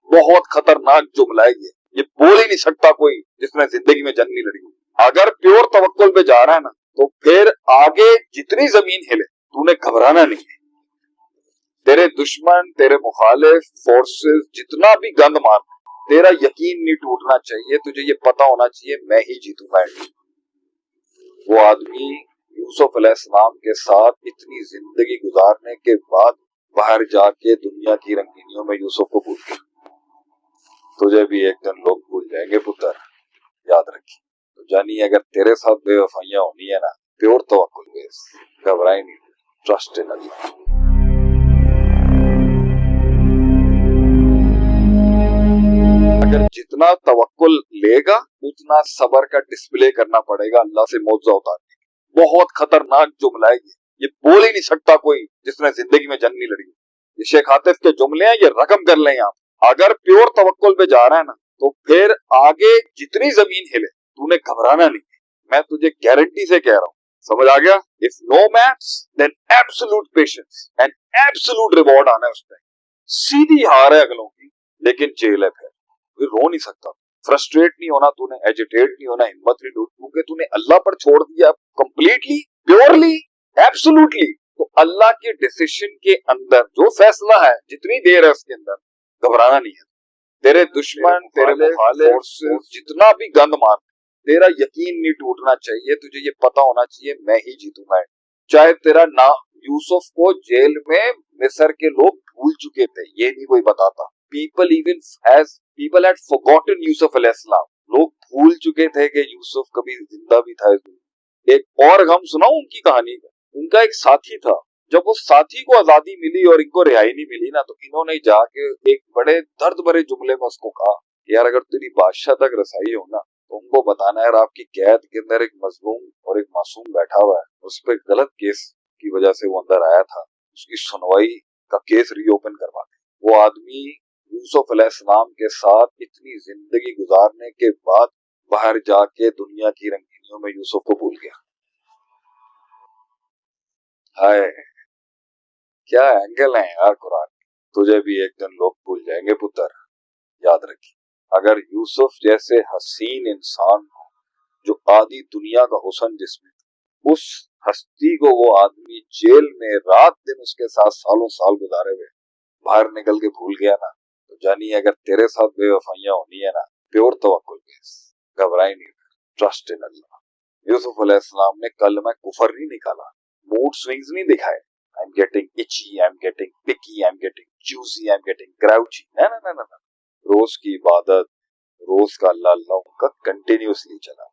بہت خطرناک جملہ ہے یہ بول ہی نہیں سکتا کوئی جس نے زندگی میں جنگ نہیں لڑی. اگر پیور توکل پہ جا رہا ہے نا تو پھر آگے جتنی زمین ہلے تو نے گھبرانا نہیں ہے. تیرے دشمن، تیرے مخالف فورسز جتنا بھی گند مار، تیرا یقین نہیں ٹوٹنا چاہیے. تجھے یہ پتا ہونا چاہیے میں ہی جیتوں گا. وہ آدمی یوسف علیہ السلام کے ساتھ اتنی زندگی گزارنے کے بعد باہر جا کے دنیا کی رنگینیوں میں یوسف کو بھول گیا. تجھے بھی ایک دن لوگ بھول جائیں گے پتر، یاد رکھی. تو جانی اگر تیرے ساتھ بے وفائیاں ہونی ہے نا، پیور توکل بیس، گھبرائی نہیں، ٹرسٹ ان اللہ. اگر جتنا توکل لے گا اتنا صبر کا ڈسپلے کرنا پڑے گا اللہ سے معجزہ اتارنے. بہت خطرناک جملہ ہے یہ بول ہی نہیں سکتا کوئی جس نے زندگی میں جنگ نہیں لڑی. یہ شیخ عاطف کے جملے ہیں، یہ رقم کر لیں آپ. اگر پیور توکل پہ جا رہا ہے نا تو پھر آگے جتنی زمین ہلے تو نے گھبرانا نہیں. میں تجھے گارنٹی سے کہہ رہا ہوں، سمجھ آ گیا؟ if no match then absolute patience and absolute reward آنا ہے اس پہ. سیدھی ہار ہے اگلوں کی لیکن جیل ہے. پھر رو نہیں سکتا، فرسٹریٹ نہیں ہونا، تو نے ایجیٹیٹ نہیں ہونا، ہمت نہیں ڈوب، کیونکہ تو نے اللہ پر چھوڑ دیا کمپلیٹلی، پیورلی، ایبسولوٹلی. تو اللہ کے ڈیسیشن کے اندر جو فیصلہ ہے جتنی دیر ہے اس کے اندر گھبرانا نہیں ہے. تیرے دشمن، تیرے مخالف جتنا بھی گند مار، تیرا یقین نہیں ٹوٹنا چاہیے. تجھے یہ پتا ہونا چاہیے میں ہی جیتوں گا. چاہے تیرا نام یوسف کو جیل میں مصر کے لوگ بھول چکے تھے، یہ نہیں کوئی بتاتا. people had forgotten یوسف علیہ السلام. لوگ بھول چکے تھے کہ یوسف کبھی زندہ بھی تھا. ایک اور غم سناؤں ان کی کہانی کا. ان کا ایک ساتھی تھا، جب اس ساتھی کو آزادی ملی اور ان کو رہائی نہیں ملی نا، تو انہوں نے جا کے ایک بڑے درد بھرے جملے میں اس کو کہا کہ یار اگر تیری بادشاہ تک رسائی ہو نا تو ان کو بتانا ہے آپ کی قید کے اندر ایک مظلوم اور ایک معصوم بیٹھا ہوا ہے، اس پہ غلط کیس کی وجہ سے وہ اندر آیا تھا، اس کی سنوائی کا کیس ری اوپن کروا دیں. وہ آدمی یوسف علیہ السلام کے ساتھ اتنی زندگی گزارنے کے بعد باہر جا کے دنیا کی رنگینیوں میں یوسف کو بھول گیا. ہائے کیا اینگل ہیں یار قرآن. تجھے بھی ایک دن لوگ بھول جائیں گے پتر، یاد رکھی. اگر یوسف جیسے حسین انسان کو جو آدھی دنیا کا حسن جس میں اس ہستی کو وہ آدمی جیل میں رات دن اس کے ساتھ سالوں سال گزارے ہوئے باہر نکل کے بھول گیا نا، تو جانی اگر تیرے ساتھ بے وفائیاں ہونی ہے نا، پیور توکل بیس، گھبرائی نہیں، ٹرسٹ ان اللہ. یوسف علیہ السلام نے کلمہ کفر نہیں نکالا، موڈ سوئنگز نہیں دکھائے. I'm getting itchy, I'm getting picky, I'm getting juicy, I'm getting grouchy. نہ روز کی عبادت، روز کا اللہ اللہ کا کنٹینیوسلی چلا.